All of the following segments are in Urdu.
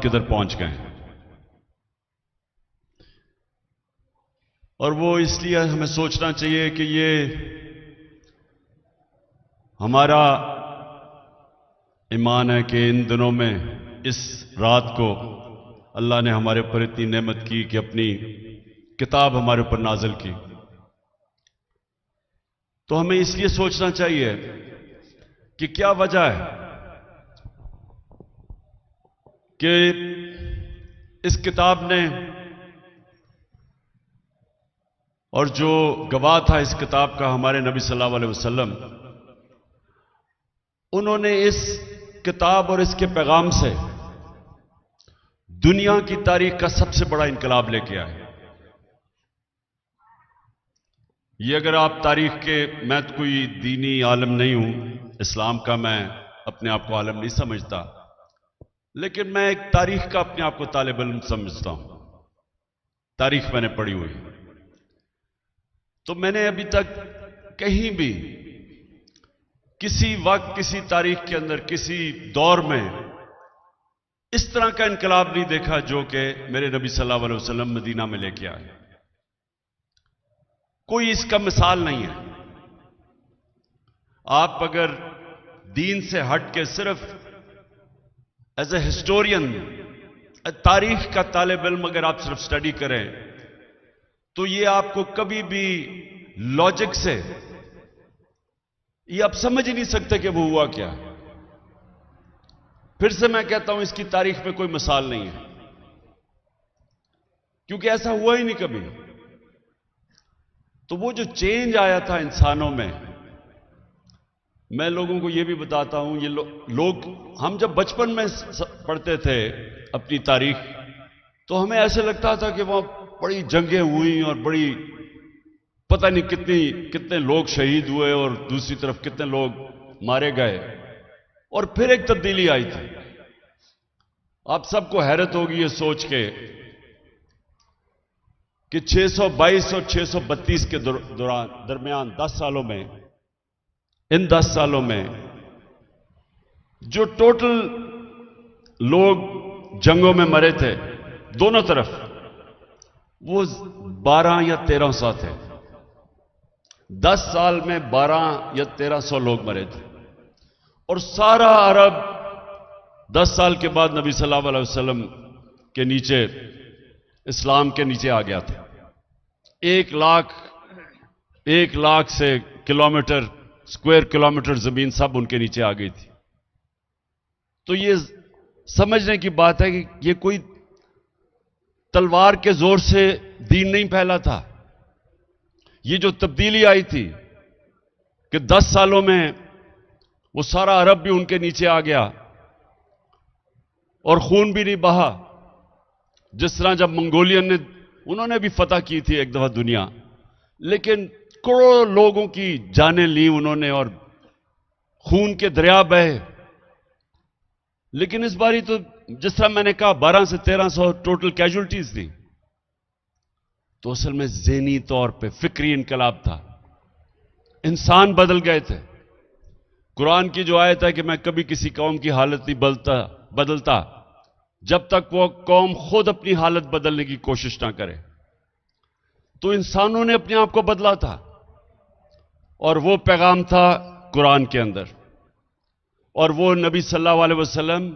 کدھر پہنچ گئے ہیں. اور وہ اس لیے ہمیں سوچنا چاہیے کہ یہ ہمارا ایمان ہے کہ ان دنوں میں اس رات کو اللہ نے ہمارے اوپر اتنی نعمت کی کہ اپنی کتاب ہمارے اوپر نازل کی. تو ہمیں اس لیے سوچنا چاہیے کہ کیا وجہ ہے کہ اس کتاب نے اور جو گواہ تھا اس کتاب کا ہمارے نبی صلی اللہ علیہ وسلم، انہوں نے اس کتاب اور اس کے پیغام سے دنیا کی تاریخ کا سب سے بڑا انقلاب لے کے آئے. یہ اگر آپ تاریخ کے، میں تو کوئی دینی عالم نہیں ہوں، اسلام کا میں اپنے آپ کو عالم نہیں سمجھتا، لیکن میں ایک تاریخ کا اپنے آپ کو طالب علم سمجھتا ہوں. تاریخ میں نے پڑھی ہوئی، تو میں نے ابھی تک کہیں بھی کسی وقت کسی تاریخ کے اندر کسی دور میں اس طرح کا انقلاب نہیں دیکھا جو کہ میرے نبی صلی اللہ علیہ وسلم مدینہ میں لے کے آئے. کوئی اس کا مثال نہیں ہے. آپ اگر دین سے ہٹ کے صرف ایز اے ہسٹورین، تاریخ کا طالب علم اگر آپ صرف سٹڈی کریں تو یہ آپ کو کبھی بھی لاجک سے یہ آپ سمجھ ہی نہیں سکتے کہ وہ ہوا کیا. پھر سے میں کہتا ہوں اس کی تاریخ میں کوئی مثال نہیں ہے، کیونکہ ایسا ہوا ہی نہیں کبھی. تو وہ جو چینج آیا تھا انسانوں میں لوگوں کو یہ بھی بتاتا ہوں، یہ لوگ ہم جب بچپن میں پڑھتے تھے اپنی تاریخ تو ہمیں ایسے لگتا تھا کہ وہاں بڑی جنگیں ہوئی اور بڑی پتہ نہیں کتنے لوگ شہید ہوئے اور دوسری طرف کتنے لوگ مارے گئے. اور پھر ایک تبدیلی آئی تھی. آپ سب کو حیرت ہوگی یہ سوچ کے کہ 622 اور 632 کے درمیان 10 سالوں میں، ان 10 سالوں میں جو ٹوٹل لوگ جنگوں میں مرے تھے دونوں طرف، وہ 12 یا 1300 تھے. 10 سال میں 12 یا 1300 لوگ مرے تھے. اور سارا عرب 10 سال کے بعد نبی صلی اللہ علیہ وسلم کے نیچے، اسلام کے نیچے آ گیا تھا. 1 لاکھ سے کلومیٹر، اسکوائر کلومیٹر زمین سب ان کے نیچے آ گئی تھی. تو یہ سمجھنے کی بات ہے کہ یہ کوئی تلوار کے زور سے دین نہیں پھیلا تھا. یہ جو تبدیلی آئی تھی کہ 10 سالوں میں وہ سارا عرب بھی ان کے نیچے آ گیا اور خون بھی نہیں بہا. جس طرح جب منگولین نے، انہوں نے بھی فتح کی تھی ایک دفعہ دنیا، لیکن کروڑوں لوگوں کی جانیں لی انہوں نے اور خون کے دریا بہے. لیکن اس باری تو جس طرح میں نے کہا 12 سے 1300 ٹوٹل کیجولٹیز تھی. تو اصل میں ذہنی طور پہ فکری انقلاب تھا. انسان بدل گئے تھے. قرآن کی جو آیت ہے کہ میں کبھی کسی قوم کی حالت نہیں بدلتا جب تک وہ قوم خود اپنی حالت بدلنے کی کوشش نہ کرے. تو انسانوں نے اپنے آپ کو بدلا تھا اور وہ پیغام تھا قرآن کے اندر. اور وہ نبی صلی اللہ علیہ وسلم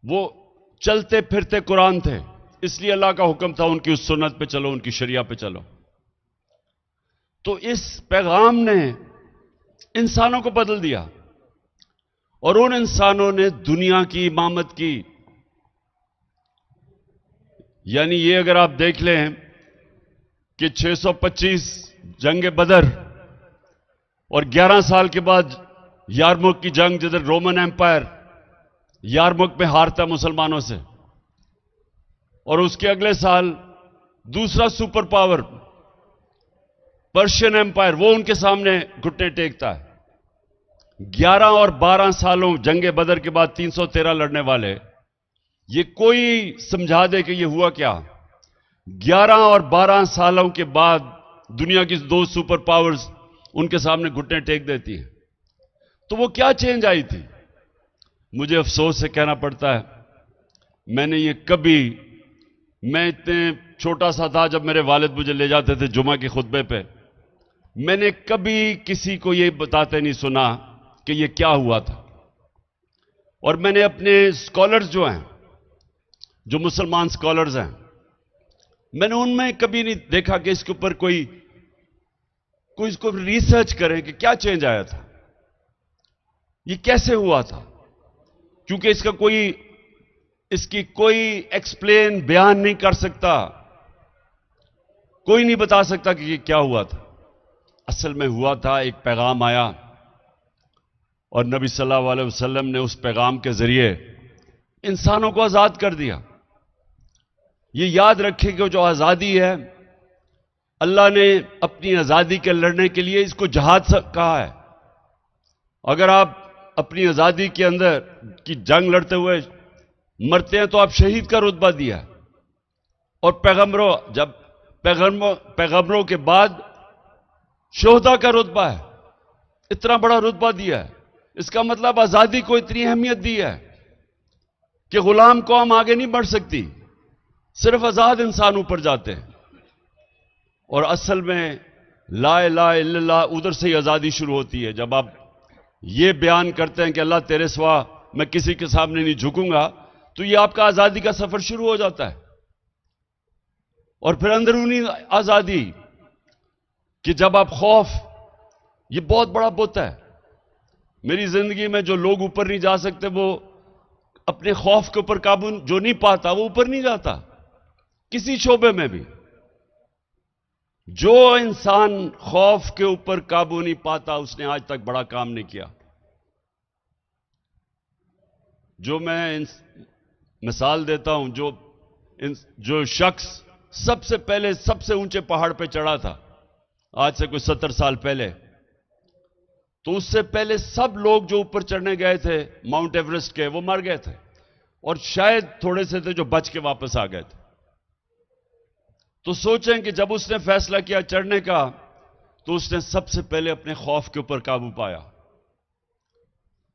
وہ چلتے پھرتے قرآن تھے، اس لیے اللہ کا حکم تھا ان کی اس سنت پہ چلو، ان کی شریعہ پہ چلو. تو اس پیغام نے انسانوں کو بدل دیا اور ان انسانوں نے دنیا کی امامت کی. یعنی یہ اگر آپ دیکھ لیں کہ 625 جنگ بدر اور 11 سال کے بعد یارموک کی جنگ، جدھر رومن ایمپائر یارموک میں ہارتا مسلمانوں سے، اور اس کے اگلے سال دوسرا سپر پاور پرشین ایمپائر وہ ان کے سامنے گھٹنے ٹیکتا ہے. 11 اور 12 سالوں جنگ بدر کے بعد 313 لڑنے والے، یہ کوئی سمجھا دے کہ یہ ہوا کیا. 11 اور 12 سالوں کے بعد دنیا کی 2 سپر پاورز ان کے سامنے گھٹنے ٹیک دیتی ہیں. تو وہ کیا چینج آئی تھی؟ مجھے افسوس سے کہنا پڑتا ہے میں نے یہ کبھی، میں اتنے چھوٹا سا تھا جب میرے والد مجھے لے جاتے تھے جمعہ کے خطبے پہ، میں نے کبھی کسی کو یہ بتاتے نہیں سنا کہ یہ کیا ہوا تھا. اور میں نے اپنے اسکالرز جو ہیں، جو مسلمان اسکالرز ہیں، میں نے ان میں کبھی نہیں دیکھا کہ اس کے اوپر کوئی اس کو ریسرچ کریں کہ کیا چینج آیا تھا، یہ کیسے ہوا تھا. کیونکہ اس کی کوئی ایکسپلین، بیان نہیں کر سکتا، کوئی نہیں بتا سکتا کہ یہ کیا ہوا تھا. اصل میں ہوا تھا، ایک پیغام آیا اور نبی صلی اللہ علیہ وسلم نے اس پیغام کے ذریعے انسانوں کو آزاد کر دیا. یہ یاد رکھیں کہ جو آزادی ہے، اللہ نے اپنی آزادی کے لڑنے کے لیے اس کو جہاد کہا ہے. اگر آپ اپنی آزادی کے اندر کی جنگ لڑتے ہوئے مرتے ہیں تو آپ شہید کا رتبہ دیا. اور پیغمبروں کے بعد شہداء کا رتبہ ہے، اتنا بڑا رتبہ دیا ہے. اس کا مطلب آزادی کو اتنی اہمیت دی ہے کہ غلام قوم آگے نہیں بڑھ سکتی، صرف آزاد انسان اوپر جاتے ہیں. اور اصل میں لا الہ الا اللہ ادھر سے ہی آزادی شروع ہوتی ہے. جب آپ یہ بیان کرتے ہیں کہ اللہ تیرے سوا میں کسی کے سامنے نہیں جھکوں گا، تو یہ آپ کا آزادی کا سفر شروع ہو جاتا ہے. اور پھر اندرونی آزادی کہ جب آپ خوف، یہ بہت بڑا بت ہے. میری زندگی میں جو لوگ اوپر نہیں جا سکتے، وہ اپنے خوف کے اوپر قابو جو نہیں پاتا وہ اوپر نہیں جاتا کسی شعبے میں بھی. جو انسان خوف کے اوپر قابو نہیں پاتا اس نے آج تک بڑا کام نہیں کیا. جو میں مثال دیتا ہوں، جو شخص سب سے پہلے سب سے اونچے پہاڑ پہ چڑھا تھا آج سے کوئی 70 سال پہلے، تو اس سے پہلے سب لوگ جو اوپر چڑھنے گئے تھے ماؤنٹ ایوریسٹ کے، وہ مر گئے تھے. اور شاید تھوڑے سے تھے جو بچ کے واپس آ گئے تھے. تو سوچیں کہ جب اس نے فیصلہ کیا چڑھنے کا، تو اس نے سب سے پہلے اپنے خوف کے اوپر قابو پایا.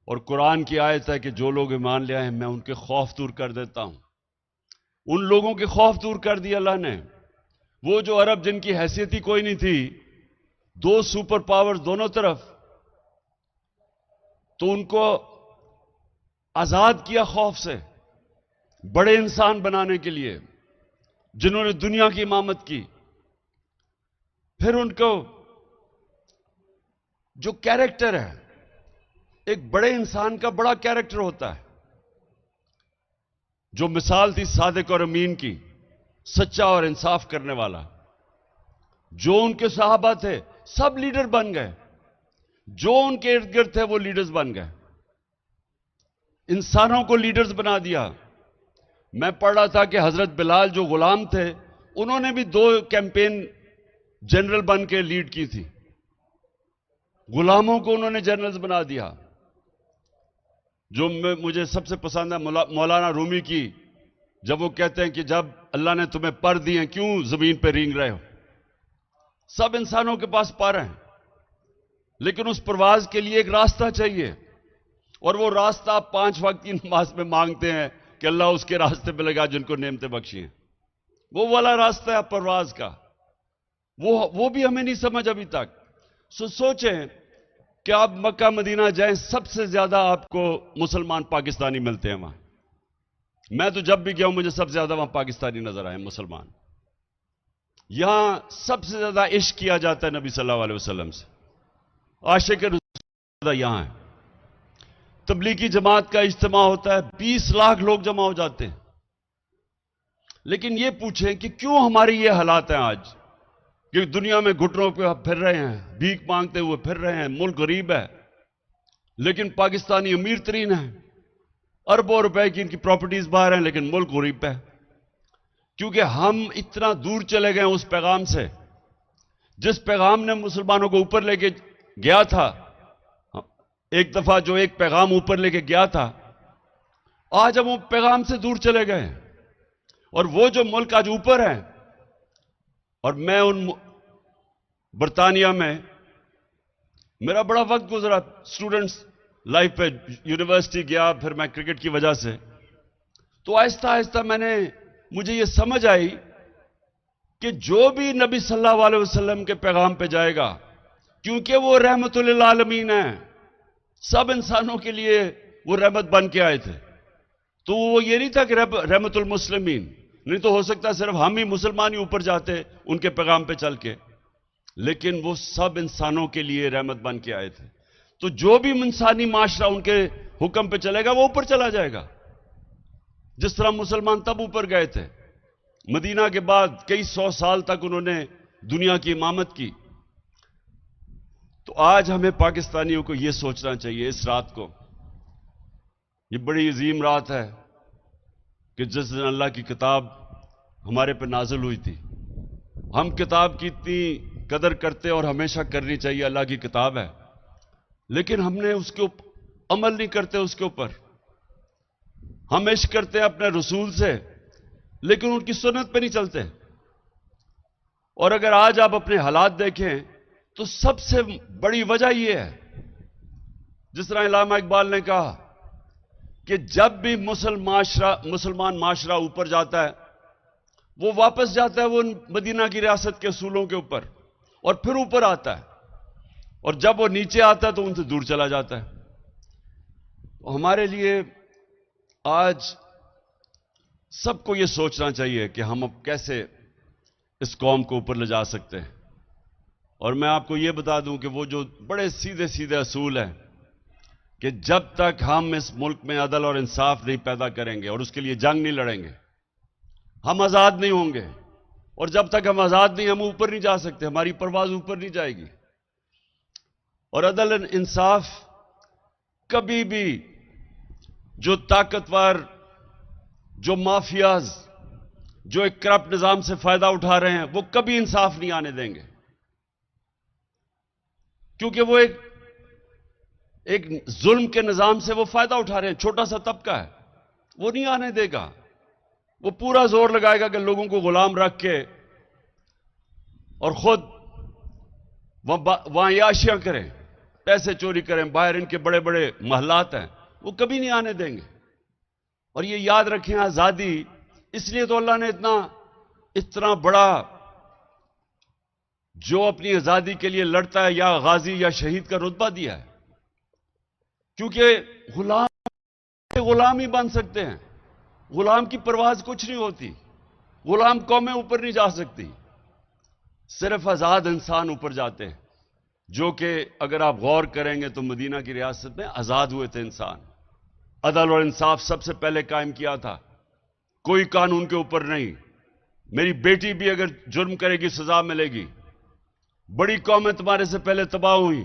اور قرآن کی آیت ہے کہ جو لوگ ایمان لے آئے ہیں میں ان کے خوف دور کر دیتا ہوں. ان لوگوں کے خوف دور کر دیا اللہ نے. وہ جو عرب جن کی حیثیت ہی کوئی نہیں تھی، 2 سپر پاور دونوں طرف، تو ان کو آزاد کیا خوف سے، بڑے انسان بنانے کے لیے، جنہوں نے دنیا کی امامت کی. پھر ان کو جو کیریکٹر ہے، ایک بڑے انسان کا بڑا کیریکٹر ہوتا ہے. جو مثال تھی صادق اور امین کی، سچا اور انصاف کرنے والا، جو ان کے صحابہ تھے سب لیڈر بن گئے. جو ان کے ارد گرد تھے وہ لیڈرز بن گئے، انسانوں کو لیڈرز بنا دیا. میں پڑھ رہا تھا کہ حضرت بلال جو غلام تھے، انہوں نے بھی 2 کیمپین جنرل بن کے لیڈ کی تھی. غلاموں کو انہوں نے جنرلز بنا دیا. جو مجھے سب سے پسند ہے مولانا رومی کی، جب وہ کہتے ہیں کہ جب اللہ نے تمہیں پر دیے کیوں زمین پہ رینگ رہے ہو. سب انسانوں کے پاس پر ہیں، لیکن اس پرواز کے لیے ایک راستہ چاہیے. اور وہ راستہ آپ 5 وقت کی نماز میں مانگتے ہیں کہ اللہ اس کے راستے پہ لگا جن کو نعمتیں بخشی ہیں. وہ والا راستہ ہے پرواز کا، وہ بھی ہمیں نہیں سمجھ ابھی تک. سوچیں کہ آپ مکہ مدینہ جائیں، سب سے زیادہ آپ کو مسلمان پاکستانی ملتے ہیں وہاں. میں تو جب بھی گیا ہوں مجھے سب سے زیادہ وہاں پاکستانی نظر آئے، مسلمان. یہاں سب سے زیادہ عشق کیا جاتا ہے نبی صلی اللہ علیہ وسلم سے، عاشق رسول زیادہ یہاں ہے. تبلیغی جماعت کا اجتماع ہوتا ہے، 20 لاکھ لوگ جمع ہو جاتے ہیں. لیکن یہ پوچھیں کہ کیوں ہماری یہ حالات ہیں آج، کہ دنیا میں گھٹنوں پہ پھر رہے ہیں، بھیک مانگتے ہوئے پھر رہے ہیں، ملک غریب ہے، لیکن پاکستانی امیر ترین ہیں، اربوں روپے کی ان کی پراپرٹیز باہر ہیں، لیکن ملک غریب ہے. کیونکہ ہم اتنا دور چلے گئے اس پیغام سے، جس پیغام نے مسلمانوں کو اوپر لے کے گیا تھا. ایک دفعہ جو ایک پیغام اوپر لے کے گیا تھا، آج ہم وہ پیغام سے دور چلے گئے. اور وہ جو ملک آج اوپر ہیں، اور میں ان برطانیہ میں میرا بڑا وقت گزرا اسٹوڈنٹس لائف پہ، یونیورسٹی گیا، پھر میں کرکٹ کی وجہ سے. تو آہستہ آہستہ مجھے یہ سمجھ آئی کہ جو بھی نبی صلی اللہ علیہ وسلم کے پیغام پہ جائے گا، کیونکہ وہ رحمت للعالمین ہے، سب انسانوں کے لیے وہ رحمت بن کے آئے تھے، تو وہ یہ نہیں تھا کہ رحمت المسلمین، نہیں تو ہو سکتا صرف ہم ہی مسلمان ہی اوپر جاتے ان کے پیغام پہ چل کے، لیکن وہ سب انسانوں کے لیے رحمت بن کے آئے تھے۔ تو جو بھی انسانی معاشرہ ان کے حکم پہ چلے گا وہ اوپر چلا جائے گا، جس طرح مسلمان تب اوپر گئے تھے، مدینہ کے بعد کئی سو سال تک انہوں نے دنیا کی امامت کی۔ تو آج ہمیں پاکستانیوں کو یہ سوچنا چاہیے اس رات کو، یہ بڑی عظیم رات ہے کہ جس دن اللہ کی کتاب ہمارے پہ نازل ہوئی تھی۔ ہم کتاب کی اتنی قدر کرتے اور ہمیشہ کرنی چاہیے، اللہ کی کتاب ہے، لیکن ہم نے اس کے عمل نہیں کرتے، اس کے اوپر ہم عشق کرتے ہیں اپنے رسول سے، لیکن ان کی سنت پہ نہیں چلتے۔ اور اگر آج آپ اپنے حالات دیکھیں تو سب سے بڑی وجہ یہ ہے، جس طرح علامہ اقبال نے کہا کہ جب بھی مسلمان معاشرہ اوپر جاتا ہے وہ واپس جاتا ہے وہ مدینہ کی ریاست کے اصولوں کے اوپر، اور پھر اوپر آتا ہے، اور جب وہ نیچے آتا ہے تو ان سے دور چلا جاتا ہے۔ ہمارے لیے آج سب کو یہ سوچنا چاہیے کہ ہم اب کیسے اس قوم کو اوپر لے جا سکتے ہیں۔ اور میں آپ کو یہ بتا دوں کہ وہ جو بڑے سیدھے سیدھے اصول ہیں کہ جب تک ہم اس ملک میں عدل اور انصاف نہیں پیدا کریں گے اور اس کے لیے جنگ نہیں لڑیں گے، ہم آزاد نہیں ہوں گے، اور جب تک ہم آزاد نہیں، ہم اوپر نہیں جا سکتے، ہماری پرواز اوپر نہیں جائے گی۔ اور عدل انصاف کبھی بھی جو طاقتور، جو مافیاز، جو ایک کرپٹ نظام سے فائدہ اٹھا رہے ہیں، وہ کبھی انصاف نہیں آنے دیں گے، کیونکہ وہ ایک ظلم کے نظام سے وہ فائدہ اٹھا رہے ہیں، چھوٹا سا طبقہ ہے، وہ نہیں آنے دے گا۔ وہ پورا زور لگائے گا کہ لوگوں کو غلام رکھ کے اور خود وہاں عیاشیاں کریں، پیسے چوری کریں، باہر ان کے بڑے بڑے محلات ہیں، وہ کبھی نہیں آنے دیں گے۔ اور یہ یاد رکھیں، آزادی اس لیے تو اللہ نے اتنا بڑا جو اپنی آزادی کے لیے لڑتا ہے یا غازی یا شہید کا رتبہ دیا ہے، کیونکہ غلام ہی بن سکتے ہیں، غلام کی پرواز کچھ نہیں ہوتی، غلام قومیں اوپر نہیں جا سکتی، صرف آزاد انسان اوپر جاتے ہیں، جو کہ اگر آپ غور کریں گے تو مدینہ کی ریاست میں آزاد ہوئے تھے انسان۔ عدل اور انصاف سب سے پہلے قائم کیا تھا، کوئی قانون کے اوپر نہیں، میری بیٹی بھی اگر جرم کرے گی سزا ملے گی۔ بڑی قومیں تمہارے سے پہلے تباہ ہوئی،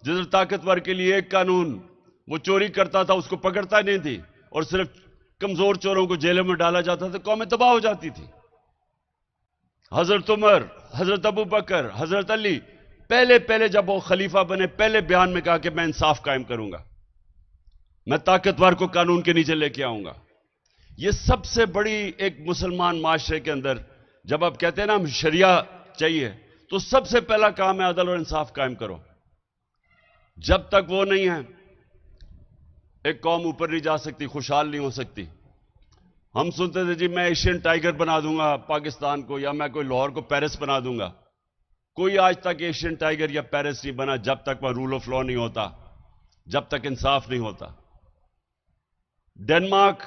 جدھر طاقتور کے لیے ایک قانون، وہ چوری کرتا تھا اس کو پکڑتا نہیں تھی، اور صرف کمزور چوروں کو جیلوں میں ڈالا جاتا تھا، قومیں تباہ ہو جاتی تھی۔ حضرت عمر، حضرت ابو بکر، حضرت علی، پہلے جب وہ خلیفہ بنے، پہلے بیان میں کہا کہ میں انصاف قائم کروں گا، میں طاقتور کو قانون کے نیچے لے کے آؤں گا۔ یہ سب سے بڑی ایک مسلمان معاشرے کے اندر جب آپ کہتے ہیں نا ہم شریعہ چاہیے، تو سب سے پہلا کام ہے عدل اور انصاف قائم کرو۔ جب تک وہ نہیں ہے ایک قوم اوپر نہیں جا سکتی، خوشحال نہیں ہو سکتی۔ ہم سنتے تھے جی میں ایشین ٹائیگر بنا دوں گا پاکستان کو، یا میں کوئی لاہور کو پیرس بنا دوں گا۔ کوئی آج تک ایشین ٹائیگر یا پیرس نہیں بنا جب تک وہ رول آف لا نہیں ہوتا، جب تک انصاف نہیں ہوتا۔ ڈنمارک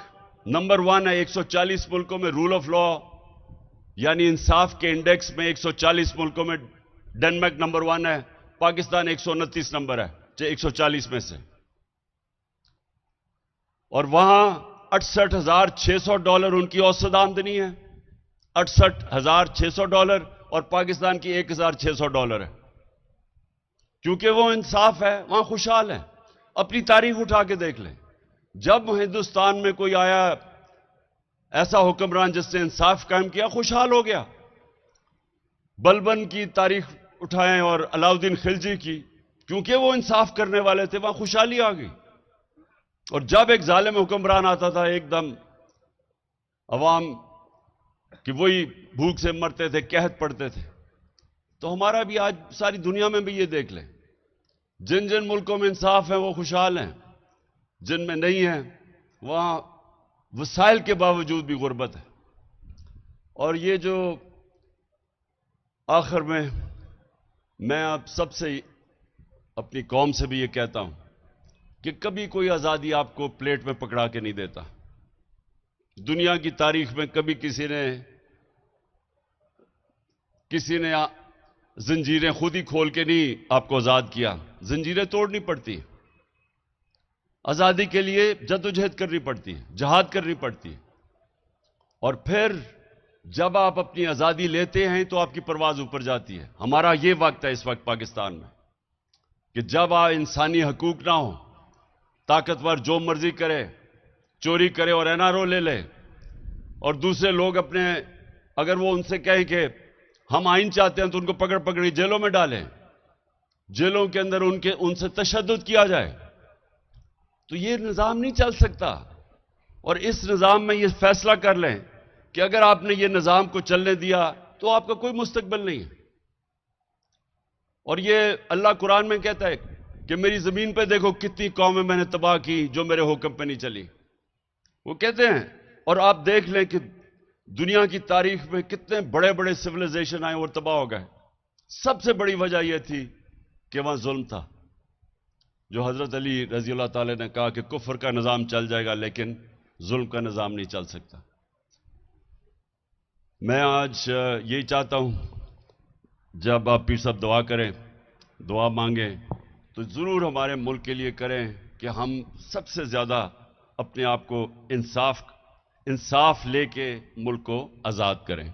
نمبر 1 ہے 140 ملکوں میں رول آف لا یعنی انصاف کے انڈیکس میں، 140 ملکوں میں ڈنمارک نمبر 1 ہے، پاکستان 129 نمبر ہے 140 میں سے، اور وہاں $68,600 ان کی اوسط آمدنی ہے، $68,600، اور پاکستان کی $1,600 ہے۔ کیونکہ وہ انصاف ہے، وہاں خوشحال ہیں۔ اپنی تاریخ اٹھا کے دیکھ لیں، جب ہندوستان میں کوئی آیا ایسا حکمران جس نے انصاف قائم کیا، خوشحال ہو گیا۔ بلبن کی تاریخ اٹھائیں اور علاؤدین خلجی کی، کیونکہ وہ انصاف کرنے والے تھے، وہاں خوشحالی آ گئی۔ اور جب ایک ظالم حکمران آتا تھا، ایک دم عوام کہ وہی بھوک سے مرتے تھے، قحط پڑتے تھے۔ تو ہمارا بھی آج ساری دنیا میں بھی یہ دیکھ لیں، جن جن ملکوں میں انصاف ہے وہ خوشحال ہیں، جن میں نہیں ہے وہاں وسائل کے باوجود بھی غربت ہے. اور یہ جو آخر میں آپ سب سے اپنی قوم سے بھی یہ کہتا ہوں کہ کبھی کوئی آزادی آپ کو پلیٹ میں پکڑا کے نہیں دیتا. دنیا کی تاریخ میں کبھی کسی نے زنجیریں خود ہی کھول کے نہیں آپ کو آزاد کیا. زنجیریں توڑنی پڑتی ہیں. آزادی کے لیے جدوجہد کرنی پڑتی ہے, جہاد کرنی پڑتی ہے. اور پھر جب آپ اپنی آزادی لیتے ہیں تو آپ کی پرواز اوپر جاتی ہے. ہمارا یہ وقت ہے اس وقت پاکستان میں کہ جب انسانی حقوق نہ ہو, طاقتور جو مرضی کرے, چوری کرے اور این آر او لے لے, اور دوسرے لوگ اگر وہ ان سے کہیں کہ ہم آئین چاہتے ہیں تو ان کو پکڑ جیلوں میں ڈالیں, جیلوں کے اندر ان سے تشدد کیا جائے, تو یہ نظام نہیں چل سکتا. اور اس نظام میں یہ فیصلہ کر لیں کہ اگر آپ نے یہ نظام کو چلنے دیا تو آپ کا کوئی مستقبل نہیں ہے. اور یہ اللہ قرآن میں کہتا ہے کہ میری زمین پہ دیکھو کتنی قومیں میں نے تباہ کی جو میرے حکم پہ نہیں چلی. وہ کہتے ہیں, اور آپ دیکھ لیں کہ دنیا کی تاریخ میں کتنے بڑے بڑے سویلائزیشن آئے اور تباہ ہو گئے. سب سے بڑی وجہ یہ تھی کہ وہاں ظلم تھا. جو حضرت علی رضی اللہ تعالی نے کہا کہ کفر کا نظام چل جائے گا لیکن ظلم کا نظام نہیں چل سکتا. میں آج یہی چاہتا ہوں جب آپ پیر صاحب دعا کریں, دعا مانگیں, تو ضرور ہمارے ملک کے لیے کریں کہ ہم سب سے زیادہ اپنے آپ کو انصاف لے کے ملک کو آزاد کریں.